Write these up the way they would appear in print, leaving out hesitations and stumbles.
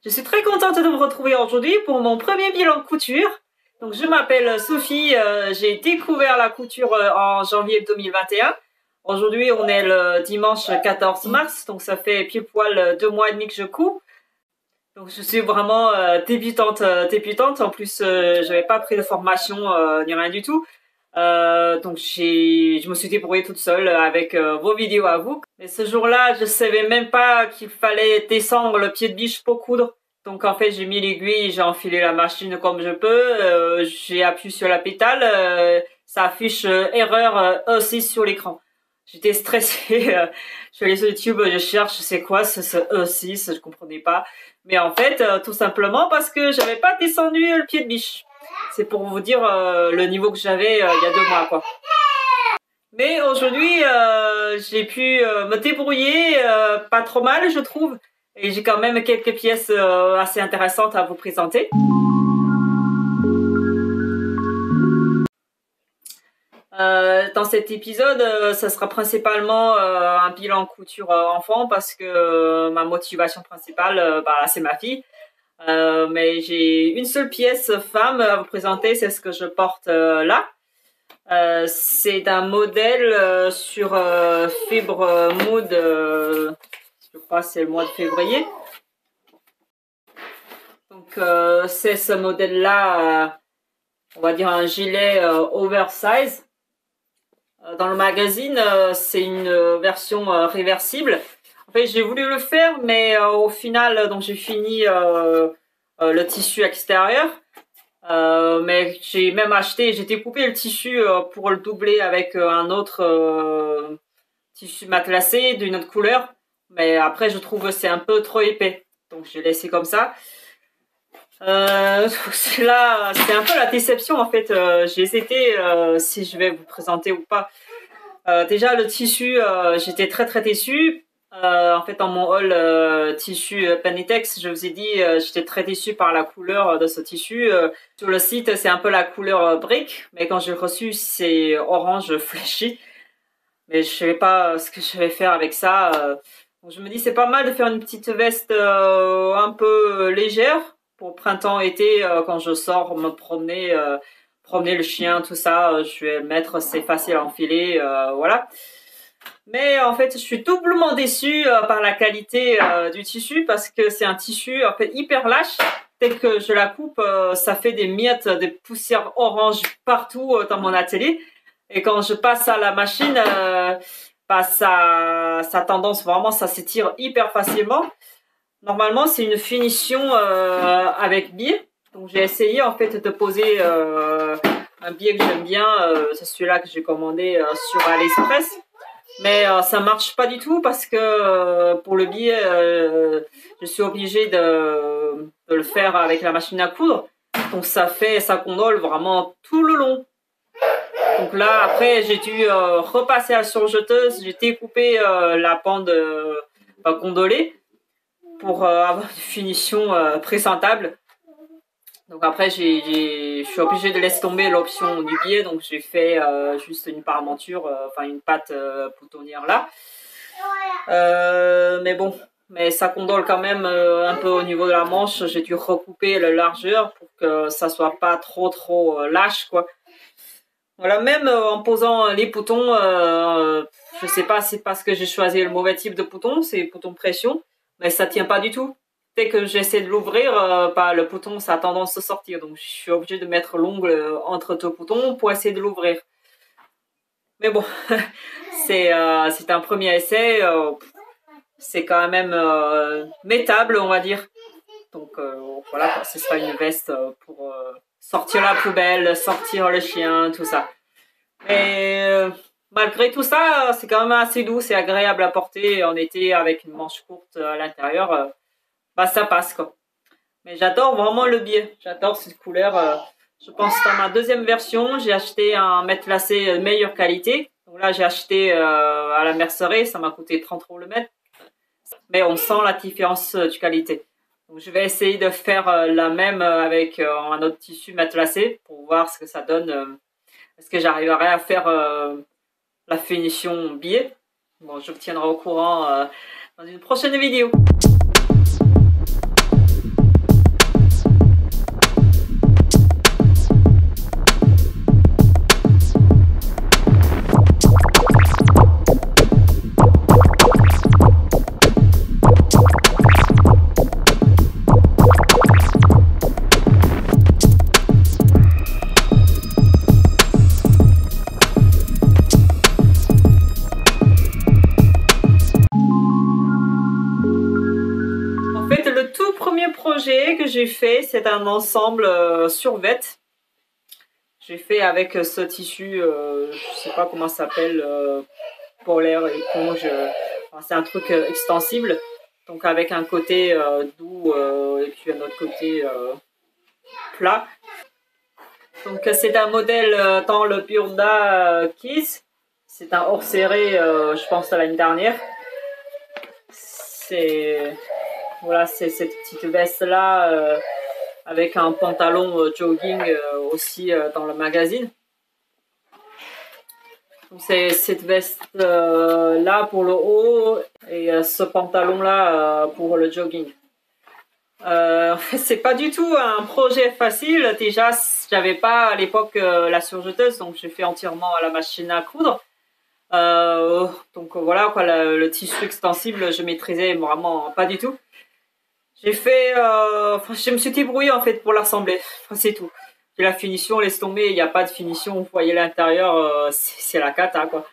Je suis très contente de vous retrouver aujourd'hui pour mon premier bilan couture. Donc je m'appelle Sophie, j'ai découvert la couture en janvier 2021. Aujourd'hui on est le dimanche 14 mars, donc ça fait pile poil 2 mois et demi que je couds. Donc je suis vraiment débutante. En plus je n'avais pas pris de formation ni rien du tout. Donc je me suis débrouillée toute seule avec vos vidéos à vous. Mais ce jour-là, je savais même pas qu'il fallait descendre le pied de biche pour coudre. Donc en fait, j'ai mis l'aiguille, j'ai enfilé la machine comme je peux, j'ai appuyé sur la pétale, ça affiche erreur E6 sur l'écran. J'étais stressée, je suis allée sur YouTube, je cherche c'est quoi ce E6, je comprenais pas. Mais en fait, tout simplement parce que j'avais pas descendu le pied de biche. C'est pour vous dire le niveau que j'avais il y a 2 mois, quoi. Mais aujourd'hui, j'ai pu me débrouiller pas trop mal, je trouve. Et j'ai quand même quelques pièces assez intéressantes à vous présenter. Dans cet épisode, ça sera principalement un bilan couture enfant parce que ma motivation principale, c'est ma fille. Mais j'ai une seule pièce femme à vous présenter, c'est ce que je porte là. C'est un modèle sur fibre mood, je crois que c'est le mois de février. Donc c'est ce modèle là, on va dire un gilet oversize. Dans le magazine, c'est une version réversible. En fait, j'ai voulu le faire, mais au final, donc j'ai fini le tissu extérieur. Mais j'ai même acheté, j'ai découpé le tissu pour le doubler avec un autre tissu matelassé d'une autre couleur. Mais après, je trouve que c'est un peu trop épais. Donc, j'ai laissé comme ça. Là, c'est un peu la déception en fait. J'ai hésité si je vais vous présenter ou pas. Déjà, le tissu, j'étais très déçue. En fait, dans mon haul tissu Penitex, je vous ai dit, j'étais très déçue par la couleur de ce tissu. Sur le site, c'est un peu la couleur brique, mais quand j'ai reçu, c'est orange fléchi. Mais je ne savais pas ce que je vais faire avec ça. Donc je me dis, c'est pas mal de faire une petite veste un peu légère pour printemps-été, quand je sors me promener, promener le chien, tout ça. Je vais le mettre, c'est facile à enfiler, voilà. Mais en fait, je suis doublement déçue par la qualité du tissu parce que c'est un tissu en fait hyper lâche. Dès que je la coupe, ça fait des miettes, des poussières orange partout dans mon atelier. Et quand je passe à la machine, ça a tendance vraiment, ça s'étire hyper facilement. Normalement, c'est une finition avec biais. Donc, j'ai essayé en fait de poser un biais que j'aime bien. C'est celui-là que j'ai commandé sur AliExpress. Mais ça marche pas du tout parce que pour le biais, je suis obligée de le faire avec la machine à coudre. Donc, ça condole vraiment tout le long. Donc là, après, j'ai dû repasser à la surjeteuse. J'ai découpé la bande condolée pour avoir une finition présentable. Donc après, je suis obligée de laisser tomber l'option du biais. Donc j'ai fait juste une parementure, enfin une pâte boutonnière là. Mais bon, mais ça condole quand même un peu au niveau de la manche. J'ai dû recouper la largeur pour que ça soit pas trop lâche, quoi. Voilà, même en posant les boutons, je sais pas si c'est parce que j'ai choisi le mauvais type de bouton, c'est bouton pression, mais ça tient pas du tout. Dès que j'essaie de l'ouvrir, le bouton ça a tendance à sortir, donc je suis obligée de mettre l'ongle entre deux boutons pour essayer de l'ouvrir. Mais bon, c'est un premier essai, c'est quand même mettable, on va dire. Donc voilà, ce sera une veste pour sortir la poubelle, sortir le chien, tout ça. Mais malgré tout ça, c'est quand même assez doux, c'est agréable à porter en été avec une manche courte à l'intérieur. Ça passe quoi. Mais j'adore vraiment le biais, j'adore cette couleur. Je pense que dans ma deuxième version, j'ai acheté un mètre lacé de meilleure qualité. Donc là, j'ai acheté à la mercerie, ça m'a coûté 30 € le mètre. Mais on sent la différence de qualité. Donc je vais essayer de faire la même avec un autre tissu matelassé pour voir ce que ça donne. Est-ce que j'arriverai à faire la finition biais? Bon, je vous tiendrai au courant dans une prochaine vidéo. premier projet que j'ai fait, c'est un ensemble survêt. J'ai fait avec ce tissu, je sais pas comment ça s'appelle, polaire, éponge. Enfin, c'est un truc extensible. Donc avec un côté doux et puis un autre côté plat. Donc c'est un modèle dans le Burda Keys. C'est un hors serré, je pense, de l'année dernière. C'est voilà, c'est cette petite veste là avec un pantalon jogging aussi dans le magazine. Donc c'est cette veste là pour le haut et ce pantalon là pour le jogging. C'est pas du tout un projet facile. Déjà, j'avais pas à l'époque la surjeteuse, donc j'ai fait entièrement à la machine à coudre. Donc voilà quoi, le tissu extensible, je maîtrisais vraiment pas du tout. J'ai fait, je me suis débrouillée en fait pour l'assembler. Enfin, c'est tout. Et la finition, laisse tomber, il n'y a pas de finition. Vous voyez l'intérieur, c'est la cata quoi.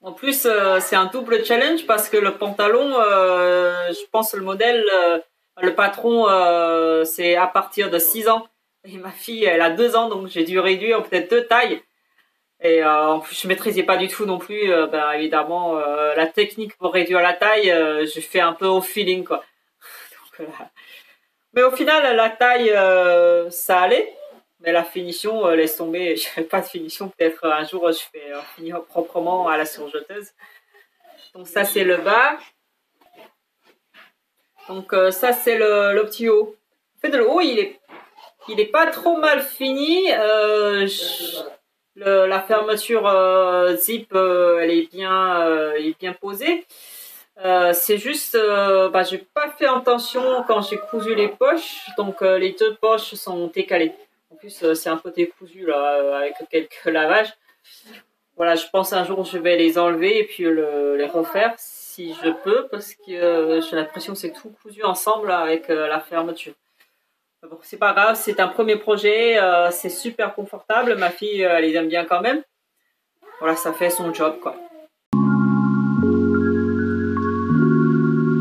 En plus, c'est un double challenge parce que le pantalon, je pense le modèle, le patron, c'est à partir de 6 ans. Et ma fille, elle a 2 ans, donc j'ai dû réduire peut-être 2 tailles. Et en plus, je maîtrisais pas du tout non plus, évidemment, la technique pour réduire la taille, je fais un peu au feeling, quoi. Donc, mais au final, la taille, ça allait. Mais la finition, laisse tomber, j'avais pas de finition. Peut-être un jour, je vais finir proprement à la surjeteuse. Donc ça, c'est le bas. Donc ça, c'est le petit haut. En fait, le haut, il est pas trop mal fini. La fermeture zip, elle est bien posée. C'est juste, j'ai pas fait attention quand j'ai cousu les poches, donc les 2 poches sont décalées. En plus, c'est un peu décousu là, avec quelques lavages. Voilà, je pense un jour je vais les enlever et puis les refaire si je peux, parce que j'ai l'impression que c'est tout cousu ensemble avec la fermeture. Bon, c'est pas grave, c'est un premier projet, c'est super confortable. Ma fille, elle les aime bien quand même. Voilà, ça fait son job quoi.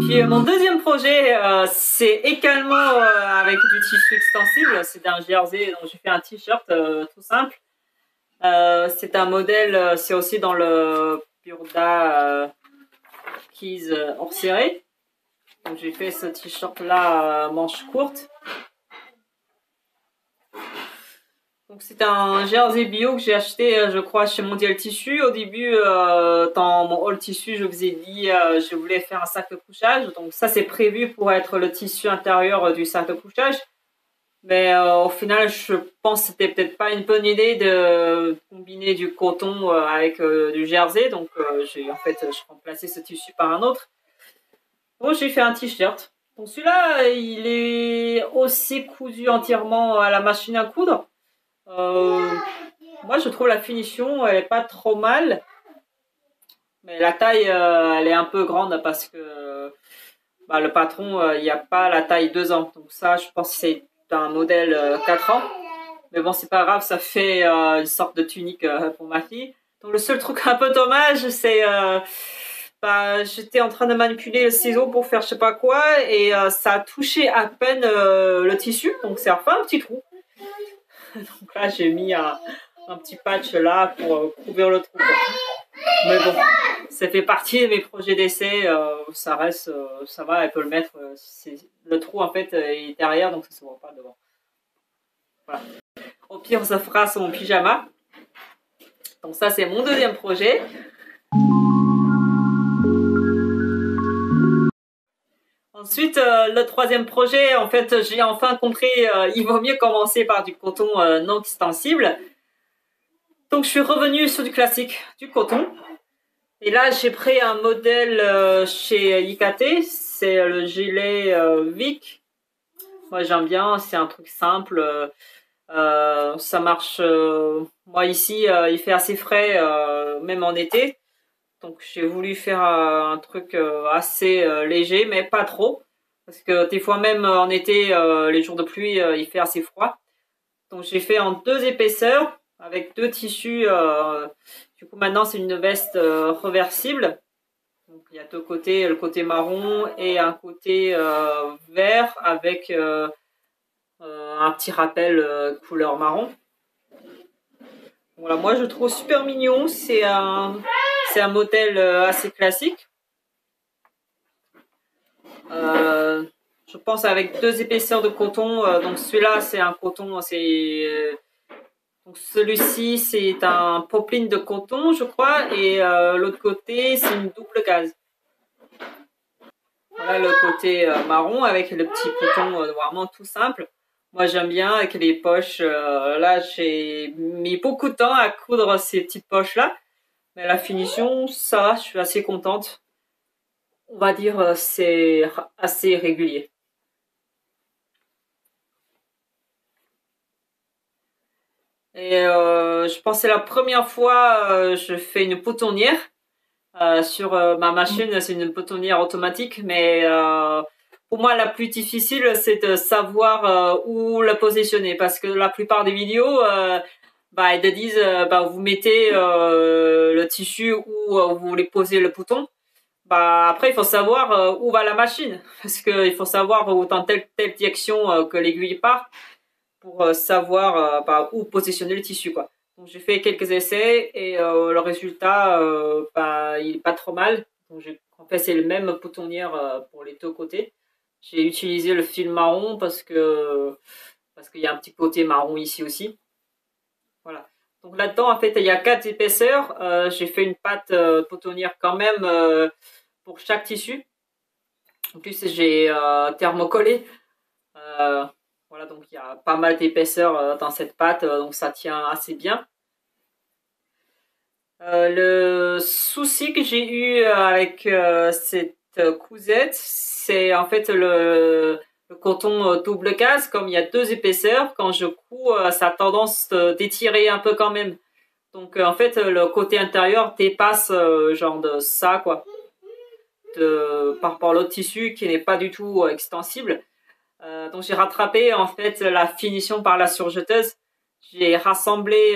Puis mon deuxième projet, c'est également avec du tissu extensible. C'est un jersey, donc j'ai fait un t-shirt tout simple. C'est un modèle, c'est aussi dans le Burda Keys hors serré. Donc j'ai fait ce t-shirt là manche courte. Donc c'est un jersey bio que j'ai acheté, je crois, chez Mondial Tissu. Au début, dans mon haul tissu, je vous ai dit, je voulais faire un sac de couchage. Donc ça, c'est prévu pour être le tissu intérieur du sac de couchage. Mais au final, je pense que c'était peut-être pas une bonne idée de combiner du coton avec du jersey. Donc j'ai remplacé ce tissu par un autre. Donc j'ai fait un t-shirt. Donc celui-là, il est aussi cousu entièrement à la machine à coudre. Moi, je trouve la finition, elle est pas trop mal. Mais la taille, elle est un peu grande parce que le patron, il n'y a pas la taille 2 ans. Donc ça, je pense que c'est un modèle 4 ans. Mais bon, c'est pas grave, ça fait une sorte de tunique pour ma fille. Donc le seul truc un peu dommage, c'est... j'étais en train de manipuler le ciseau pour faire je sais pas quoi et ça a touché à peine le tissu. Donc c'est enfin un petit trou. Donc là, j'ai mis un petit patch là pour couvrir le trou. Mais bon, ça fait partie de mes projets d'essai. Ça reste, ça va, elle peut le mettre. Le trou en fait est derrière, donc ça se voit pas devant. Voilà. Au pire, ça fera son pyjama. Donc ça, c'est mon deuxième projet. Ensuite, le troisième projet, en fait, j'ai enfin compris, il vaut mieux commencer par du coton non extensible. Donc, je suis revenue sur du classique, du coton. Et là, j'ai pris un modèle chez IKT, c'est le gilet Vic. Moi, j'aime bien, c'est un truc simple. Ça marche. Moi, ici, il fait assez frais, même en été. Donc, j'ai voulu faire un truc assez léger, mais pas trop. Parce que des fois, même en été, les jours de pluie, il fait assez froid. Donc, j'ai fait en 2 épaisseurs, avec 2 tissus. Du coup, maintenant, c'est une veste reversible. Donc, Donc il y a deux côtés, le côté marron et un côté vert avec un petit rappel couleur marron. Voilà, moi je trouve super mignon, c'est un modèle assez classique. Je pense avec 2 épaisseurs de coton, donc celui-là c'est un coton, donc celui-ci c'est un popeline de coton je crois, et l'autre côté c'est une double gaze. Voilà le côté marron avec le petit bouton vraiment tout simple. Moi j'aime bien avec les poches, là j'ai mis beaucoup de temps à coudre ces petites poches là, mais la finition ça va, je suis assez contente. On va dire c'est assez régulier. Et je pense que c'est la première fois je fais une boutonnière sur ma machine, c'est une boutonnière automatique, mais pour moi la plus difficile c'est de savoir où la positionner, parce que la plupart des vidéos bah, ils te disent bah, vous mettez le tissu où vous voulez poser le bouton. Bah, après il faut savoir où va la machine, parce qu'il faut savoir où dans telle direction que l'aiguille part pour savoir bah, où positionner le tissu, quoi. Donc j'ai fait quelques essais et le résultat bah, il est pas trop mal. Donc en fait c'est le même boutonnière pour les deux côtés. J'ai utilisé le fil marron parce qu'il y a un petit côté marron ici aussi. Voilà. Donc là-dedans en fait il y a 4 épaisseurs. J'ai fait une pâte boutonnière quand même pour chaque tissu. En plus j'ai thermocollé. Voilà, donc il y a pas mal d'épaisseur dans cette pâte, donc ça tient assez bien. Le souci que j'ai eu avec cette cousette, c'est en fait le coton double case. Comme il y a 2 épaisseurs, quand je couds, ça a tendance d'étirer un peu quand même. Donc en fait, le côté intérieur dépasse genre de ça, quoi. Par rapport à l'autre tissu qui n'est pas du tout extensible. Donc j'ai rattrapé en fait la finition par la surjeteuse. J'ai rassemblé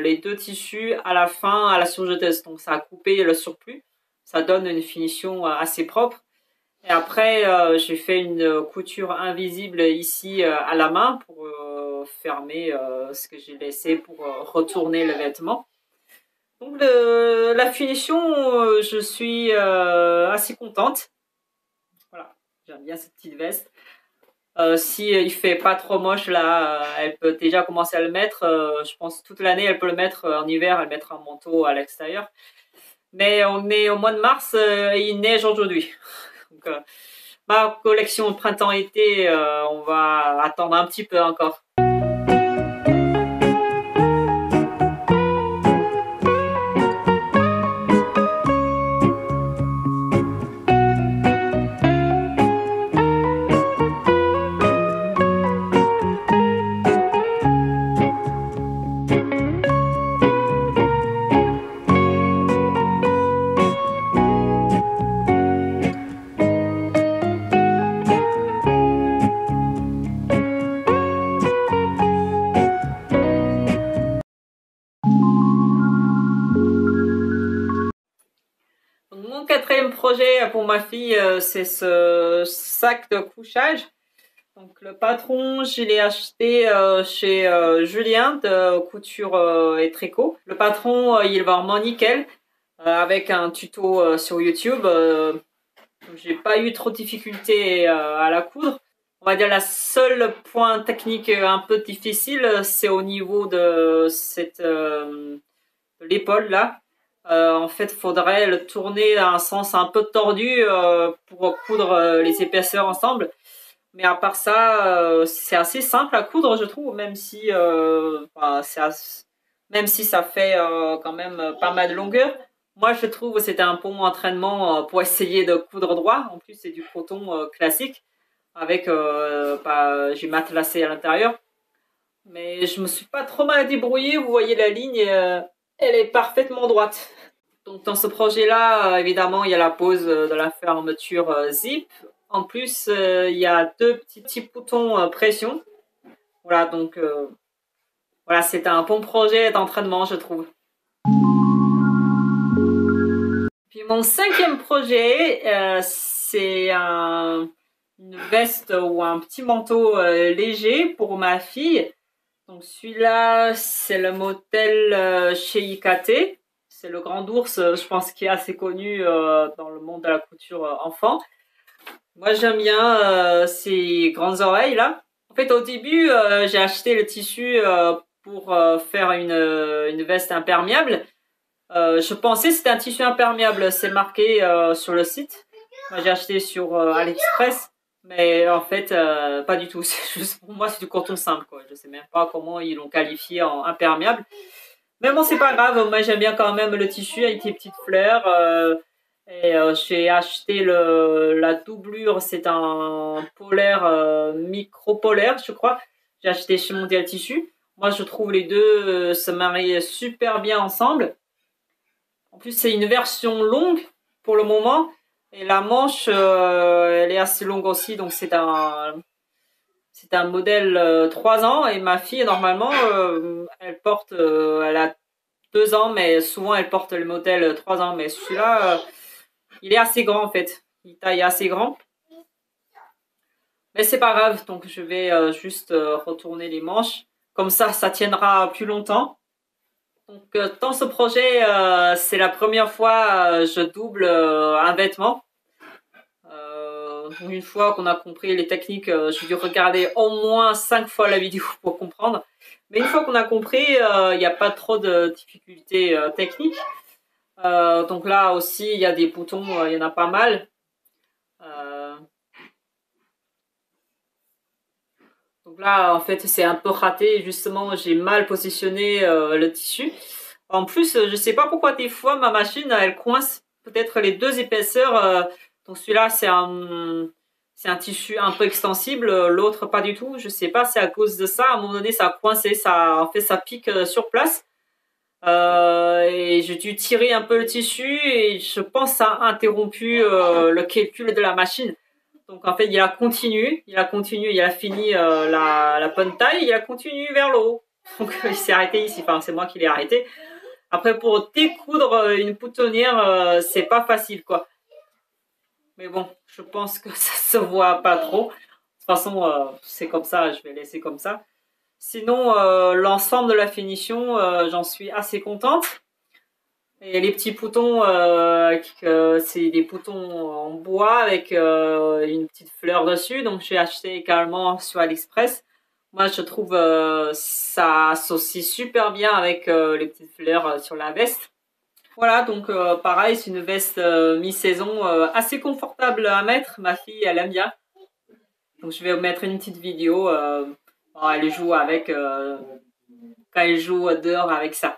les 2 tissus à la fin à la surjeteuse. Donc ça a coupé le surplus. Ça donne une finition assez propre. Et après j'ai fait une couture invisible ici à la main pour fermer ce que j'ai laissé pour retourner le vêtement. Donc la finition, je suis assez contente. Voilà, j'aime bien cette petite veste. Si il fait pas trop moche là, elle peut déjà commencer à le mettre. Je pense toute l'année elle peut le mettre. En hiver elle mettra un manteau à l'extérieur. Mais on est au mois de mars et il neige aujourd'hui. Donc ma collection printemps-été, on va attendre un petit peu encore. Mon quatrième projet pour ma fille, c'est ce sac de couchage. Donc le patron, je l'ai acheté chez Julien de Couture et Tricot. Le patron, il est vraiment nickel, avec un tuto sur YouTube. J'ai pas eu trop de difficultés à la coudre. On va dire la seule point technique un peu difficile, c'est au niveau de de l'épaule là. En fait, faudrait le tourner à un sens un peu tordu pour coudre les épaisseurs ensemble. Mais à part ça, c'est assez simple à coudre, je trouve, même si, même si ça fait quand même pas mal de longueur. Moi, je trouve que c'était un bon entraînement pour essayer de coudre droit. En plus, c'est du coton classique avec, j'ai matelassé à l'intérieur. Mais je me suis pas trop mal débrouillée. Vous voyez la ligne, elle est parfaitement droite. Donc dans ce projet-là, évidemment, il y a la pose de la fermeture zip. En plus, il y a 2 petits boutons pression. Voilà, donc voilà, c'est un bon projet d'entraînement, je trouve. Puis mon cinquième projet, c'est une veste ou un petit manteau léger pour ma fille. Donc celui-là, c'est le modèle chez IKT. C'est le Grand Ours, je pense, qui est assez connu dans le monde de la couture enfant. Moi, j'aime bien ces grandes oreilles là. En fait, au début, j'ai acheté le tissu pour faire une veste imperméable. Je pensais que c'était un tissu imperméable, c'est marqué sur le site. Moi, j'ai acheté sur AliExpress, mais en fait, pas du tout. Juste, pour moi, c'est du coton simple, quoi. Je sais même pas comment ils l'ont qualifié en imperméable. Mais bon, c'est pas grave. Moi, j'aime bien quand même le tissu avec les petites fleurs. Et j'ai acheté la doublure, c'est un polaire micro-polaire, je crois. J'ai acheté chez Mondial Tissu. Moi, je trouve les deux se marient super bien ensemble. En plus, c'est une version longue pour le moment. Et la manche, elle est assez longue aussi. Donc, c'est un modèle 3 ans. Et ma fille, normalement, elle a 2 ans, mais souvent, elle porte le modèle 3 ans. Mais celui-là, il est assez grand, en fait. Il taille assez grand. Mais c'est pas grave. Donc, je vais juste retourner les manches. Comme ça tiendra plus longtemps. Donc, dans ce projet, c'est la première fois je double un vêtement. Une fois qu'on a compris les techniques, j'ai dû regarder au moins 5 fois la vidéo pour comprendre. Mais une fois qu'on a compris, il n'y a pas trop de difficultés techniques. Donc là aussi, il y a des boutons, il y en a pas mal. Donc là, en fait, c'est un peu raté. Justement, j'ai mal positionné le tissu. En plus, je sais pas pourquoi des fois ma machine elle coince peut-être les deux épaisseurs. Donc celui-là c'est un tissu un peu extensible, l'autre pas du tout. Je sais pas, c'est à cause de ça. À un moment donné, ça a coincé, ça en fait ça pique sur place. Et j'ai dû tirer un peu le tissu et je pense que ça a interrompu le calcul de la machine. Donc en fait, il a continué, il a fini la bonne taille, il a continué vers le haut. Donc il s'est arrêté ici, enfin c'est moi qui l'ai arrêté. Après pour découdre une boutonnière, c'est pas facile quoi. Mais bon, je pense que ça se voit pas trop. De toute façon, c'est comme ça, je vais laisser comme ça. Sinon, l'ensemble de la finition, j'en suis assez contente. Et les petits boutons, c'est des boutons en bois avec une petite fleur dessus. Donc j'ai acheté également sur AliExpress. Moi, je trouve ça associe super bien avec les petites fleurs sur la veste. Voilà, donc pareil, c'est une veste mi-saison assez confortable à mettre. Ma fille, elle aime bien. Donc je vais vous mettre une petite vidéo. Elle joue avec quand elle joue dehors avec ça.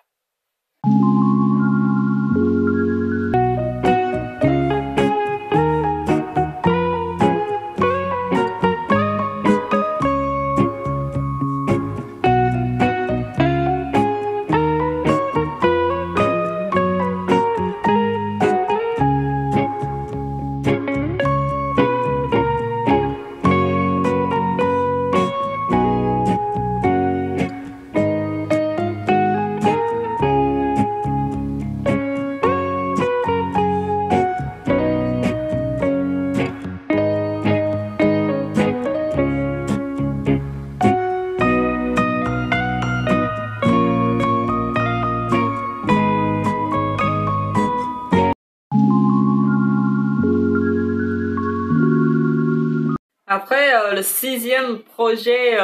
Après, le sixième projet,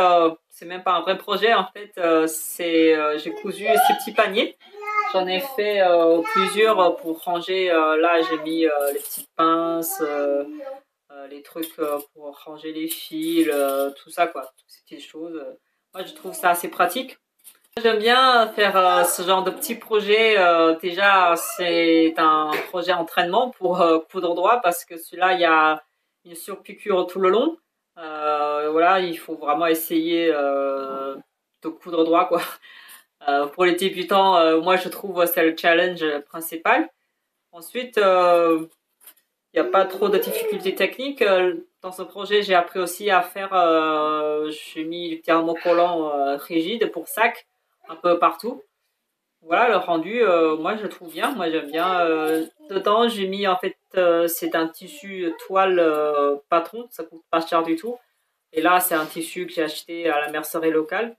c'est même pas un vrai projet en fait, j'ai cousu ces petits paniers. J'en ai fait plusieurs pour ranger. Là, j'ai mis les petites pinces, les trucs pour ranger les fils, tout ça quoi, toutes ces petites choses. Moi, je trouve ça assez pratique. J'aime bien faire ce genre de petits projets. Déjà, c'est un projet entraînement pour coudre droit parce que celui-là, il y a une surpiqûre tout le long. Voilà, il faut vraiment essayer de coudre droit, quoi. Pour les débutants, moi, je trouve c'est le challenge principal. Ensuite, il n'y a pas trop de difficultés techniques. Dans ce projet, j'ai appris aussi à faire, j'ai mis du thermocollant rigide pour sac un peu partout. voilà, le rendu, moi je le trouve bien, moi j'aime bien. Dedans, j'ai mis en fait, c'est un tissu toile patron, ça coûte pas cher du tout. Et là, c'est un tissu que j'ai acheté à la mercerie locale.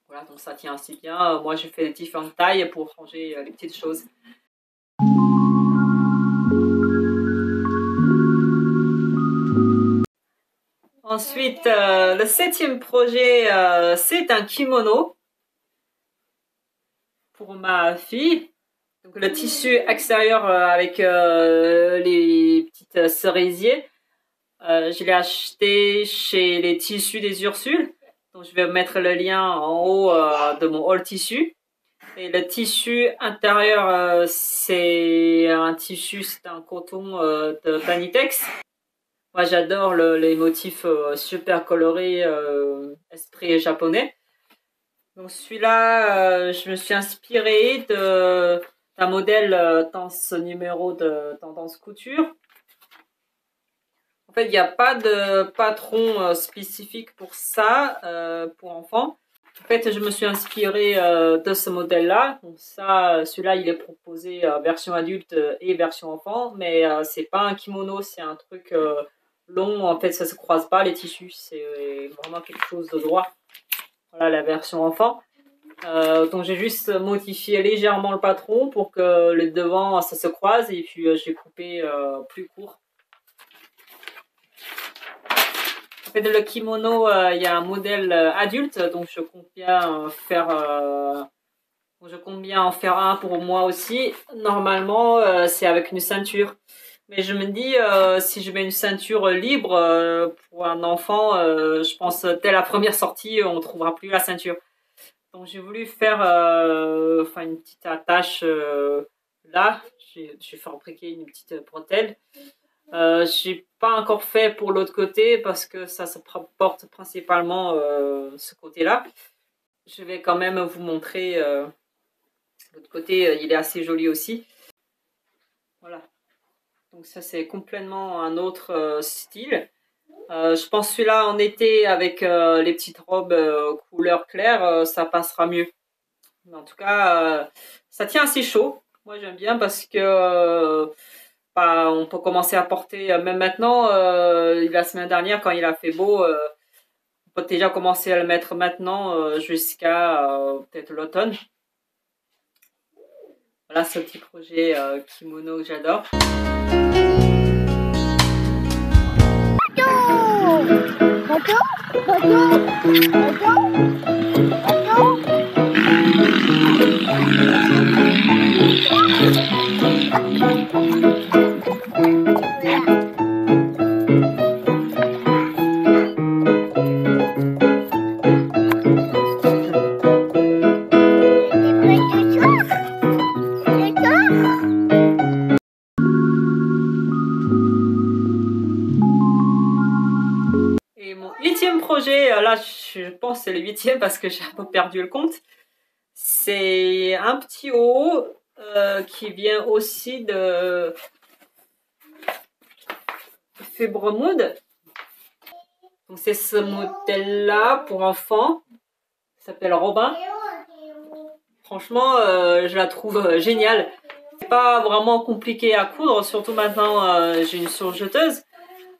Voilà, donc ça tient assez bien. Moi, je fais des différentes tailles pour ranger les petites choses. Ensuite, le 7e projet, c'est un kimono pour ma fille. Donc, le tissu extérieur avec les petites cerisiers. Je l'ai acheté chez les tissus des Ursules. Donc, je vais mettre le lien en haut de mon haul tissu. Et le tissu intérieur, c'est un tissu, c'est un coton de Panitex. Moi, j'adore les motifs super colorés, esprit japonais. Donc celui-là, je me suis inspirée d'un modèle dans ce numéro de Tendance Couture. En fait, il n'y a pas de patron spécifique pour ça, pour enfants. En fait, je me suis inspirée de ce modèle-là. Donc ça, celui-là, il est proposé version adulte et version enfant, mais c'est pas un kimono, c'est un truc long. En fait, ça se croise pas les tissus, c'est vraiment quelque chose de droit. Voilà la version enfant. Donc j'ai juste modifié légèrement le patron pour que le devant ça se croise et puis j'ai coupé plus court. En fait, le kimono, il y a un modèle adulte, donc je compte bien en faire un pour moi aussi. Normalement, c'est avec une ceinture. Mais je me dis, si je mets une ceinture libre pour un enfant, je pense dès la première sortie, on ne trouvera plus la ceinture. Donc j'ai voulu faire une petite attache là. J'ai fabriqué une petite bretelle. J'ai pas encore fait pour l'autre côté parce que ça se porte principalement ce côté-là. Je vais quand même vous montrer l'autre côté, il est assez joli aussi. Voilà. Donc ça c'est complètement un autre style. Je pense celui-là en été avec les petites robes couleur claire, ça passera mieux. Mais en tout cas, ça tient assez chaud. Moi j'aime bien parce que on peut commencer à porter même maintenant. La semaine dernière quand il a fait beau, on peut déjà commencer à le mettre maintenant jusqu'à peut-être l'automne. Voilà ce petit projet kimono que j'adore. Et mon 8e projet, là je pense que c'est le 8e parce que j'ai un peu perdu le compte. C'est un petit haut qui vient aussi de Fibromood. Donc c'est ce modèle-là pour enfants. Il s'appelle Robin. Franchement, je la trouve géniale. C'est pas vraiment compliqué à coudre, surtout maintenant j'ai une surjeteuse.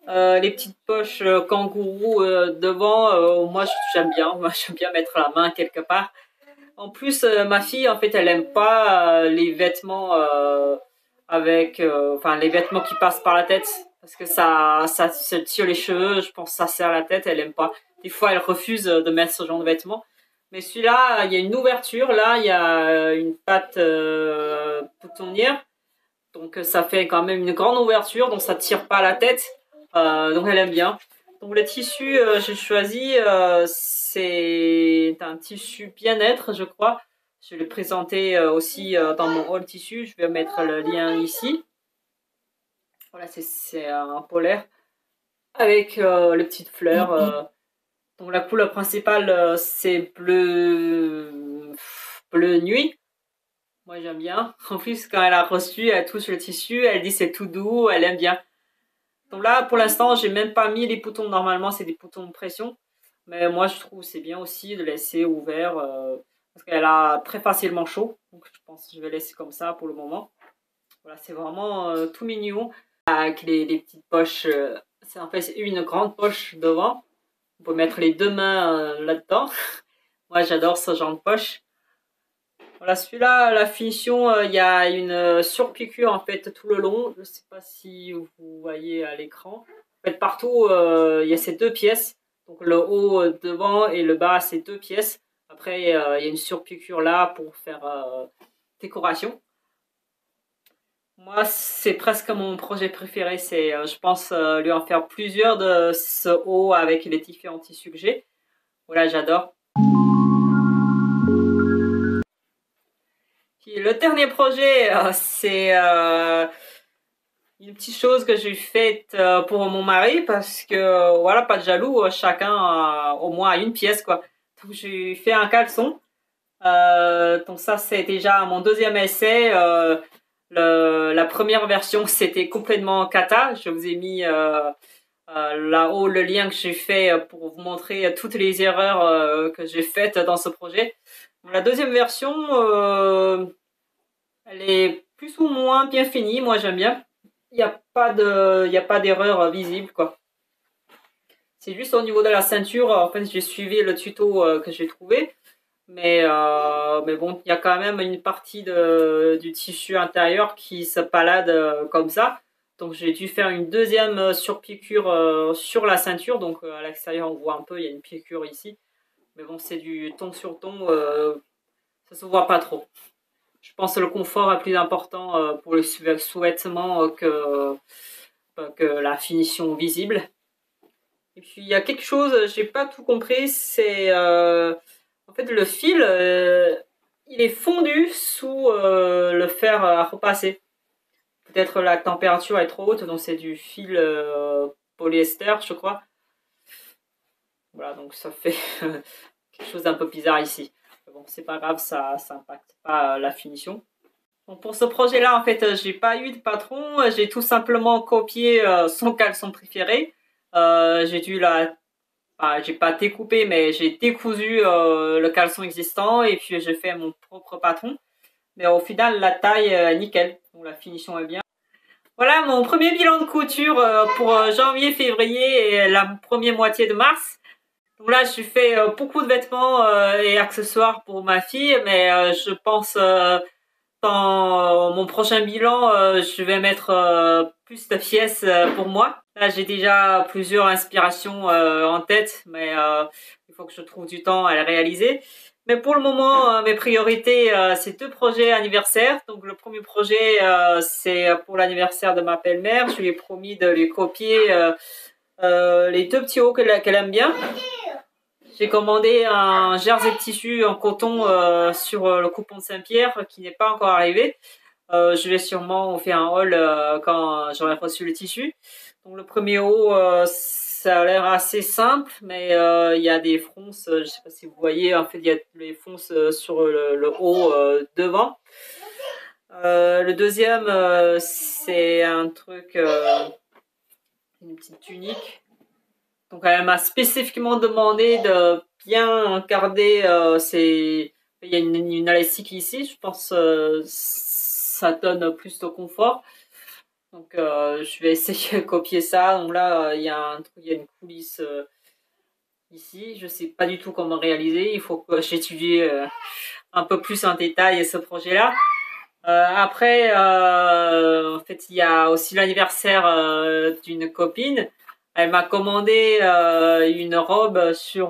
Les petites poches kangourou devant, moi j'aime bien. Moi j'aime bien mettre la main quelque part. En plus, ma fille, en fait, elle aime pas les vêtements les vêtements qui passent par la tête parce que ça se tire les cheveux. Je pense que ça serre la tête. Elle aime pas. Des fois, elle refuse de mettre ce genre de vêtements. Mais celui-là, il y a une ouverture. Là, il y a une patte boutonnière. Donc, ça fait quand même une grande ouverture. Donc, ça tire pas la tête. Donc, elle aime bien. Donc, le tissu, j'ai choisi, c'est un tissu bien-être, je crois. Je l'ai présenté aussi dans mon haul tissu. Je vais mettre le lien ici. Voilà, c'est un polaire avec les petites fleurs. Donc, la couleur principale, c'est bleu nuit. Moi, j'aime bien. En plus, quand elle a reçu, elle touche le tissu, elle dit c'est tout doux, elle aime bien. Donc là, pour l'instant, j'ai même pas mis les boutons. Normalement, c'est des boutons de pression. Mais moi, je trouve c'est bien aussi de laisser ouvert. parce qu'elle a très facilement chaud. Donc je pense que je vais laisser comme ça pour le moment. Voilà, c'est vraiment tout mignon avec les petites poches. C'est en fait une grande poche devant. On peut mettre les deux mains là-dedans. Moi, j'adore ce genre de poche. Voilà, celui-là, la finition, il y a une surpiqûre en fait tout le long. Je ne sais pas si vous voyez à l'écran. En fait, partout, il y a ces deux pièces. Donc le haut devant et le bas, c'est deux pièces. Après, il y a une surpiqûre là pour faire décoration. Moi, c'est presque mon projet préféré. C'est, je pense, lui en faire plusieurs de ce haut avec les différents tissus que j'ai. Voilà, j'adore. Puis le dernier projet, c'est une petite chose que j'ai faite pour mon mari parce que, voilà, pas de jaloux, chacun au moins une pièce, quoi. Donc, j'ai fait un caleçon. Donc ça, c'est déjà mon deuxième essai. La première version, c'était complètement cata. Je vous ai mis là-haut le lien que j'ai fait pour vous montrer toutes les erreurs que j'ai faites dans ce projet. La deuxième version, elle est plus ou moins bien finie. Moi, j'aime bien. Il n'y a pas d'erreur visible, quoi. C'est juste au niveau de la ceinture. En fait, j'ai suivi le tuto que j'ai trouvé. Mais bon, il y a quand même une partie du tissu intérieur qui se palade comme ça. Donc j'ai dû faire une deuxième surpiqûre sur la ceinture. Donc à l'extérieur, on voit un peu, il y a une piqûre ici. Mais bon, c'est du ton sur ton, ça se voit pas trop. Je pense que le confort est plus important pour le sous-vêtement que la finition visible. Et puis il y a quelque chose, j'ai pas tout compris, c'est en fait le fil, il est fondu sous le fer à repasser. Peut-être la température est trop haute, donc c'est du fil polyester, je crois. Voilà, donc ça fait quelque chose d'un peu bizarre ici. Mais bon, c'est pas grave, ça impacte pas la finition. Donc pour ce projet-là, en fait, j'ai pas eu de patron, j'ai tout simplement copié son caleçon préféré. J'ai dû j'ai pas découpé, mais j'ai décousu le caleçon existant et puis j'ai fait mon propre patron. Mais au final, la taille est nickel, donc la finition est bien. Voilà mon premier bilan de couture pour janvier, février et la première moitié de mars. Donc là, j'ai fait beaucoup de vêtements et accessoires pour ma fille, mais je pense dans mon prochain bilan, je vais mettre plus de pièces pour moi. Là, j'ai déjà plusieurs inspirations en tête, mais il faut que je trouve du temps à les réaliser. Mais pour le moment, mes priorités, c'est deux projets anniversaires. Donc le premier projet, c'est pour l'anniversaire de ma belle-mère. Je lui ai promis de lui copier les deux petits hauts qu'elle aime bien. J'ai commandé un jersey de tissu en coton sur le coupon de Saint-Pierre qui n'est pas encore arrivé. Je vais sûrement faire un haul quand j'aurai reçu le tissu. Donc le premier haut, ça a l'air assez simple, mais il y a des fronces. Je ne sais pas si vous voyez, en fait, il y a les fronces sur le haut devant. Le deuxième, c'est un truc, une petite tunique. Donc elle m'a spécifiquement demandé de bien garder il y a une élastique ici, je pense ça donne plus de confort. Donc je vais essayer de copier ça. Donc là il y a une coulisse ici. Je sais pas du tout comment réaliser. Il faut que j'étudie un peu plus en détail ce projet-là. Après, en fait, il y a aussi l'anniversaire d'une copine. Elle m'a commandé une robe sur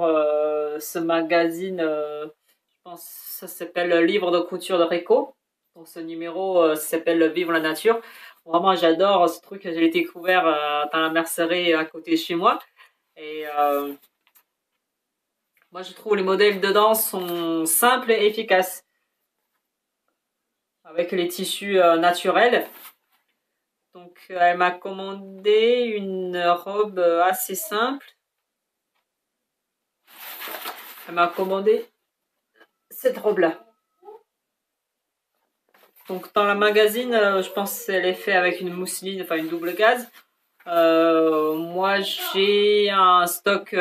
ce magazine, je pense que ça s'appelle Livre de couture de Réco. Donc ce numéro s'appelle Vivre la nature. Vraiment, j'adore ce truc. Je l'ai découvert dans la mercerie à côté de chez moi. Et moi, je trouve les modèles dedans sont simples et efficaces. Avec les tissus naturels. Donc elle m'a commandé une robe assez simple. Elle m'a commandé cette robe-là. Donc dans la magazine, je pense qu'elle est faite avec une mousseline, enfin une double gaze. Moi, j'ai un stock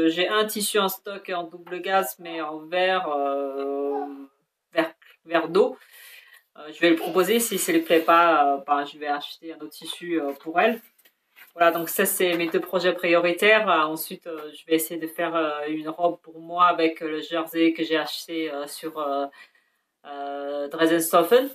j'ai un tissu en stock en double gaze, mais en verre d'eau. Je vais le proposer. Si ça ne lui plaît pas, ben, je vais acheter un autre tissu pour elle. Voilà, donc ça, c'est mes deux projets prioritaires. Ensuite, je vais essayer de faire une robe pour moi avec le jersey que j'ai acheté sur Dresdenstoffen.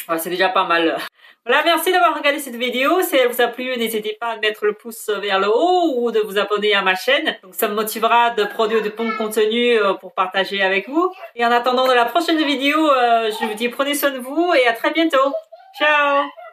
Ouais, c'est déjà pas mal. Voilà, merci d'avoir regardé cette vidéo. Si elle vous a plu, n'hésitez pas à mettre le pouce vers le haut ou de vous abonner à ma chaîne. Donc ça me motivera de produire de bons contenus pour partager avec vous. Et en attendant de la prochaine vidéo, je vous dis prenez soin de vous et à très bientôt. Ciao!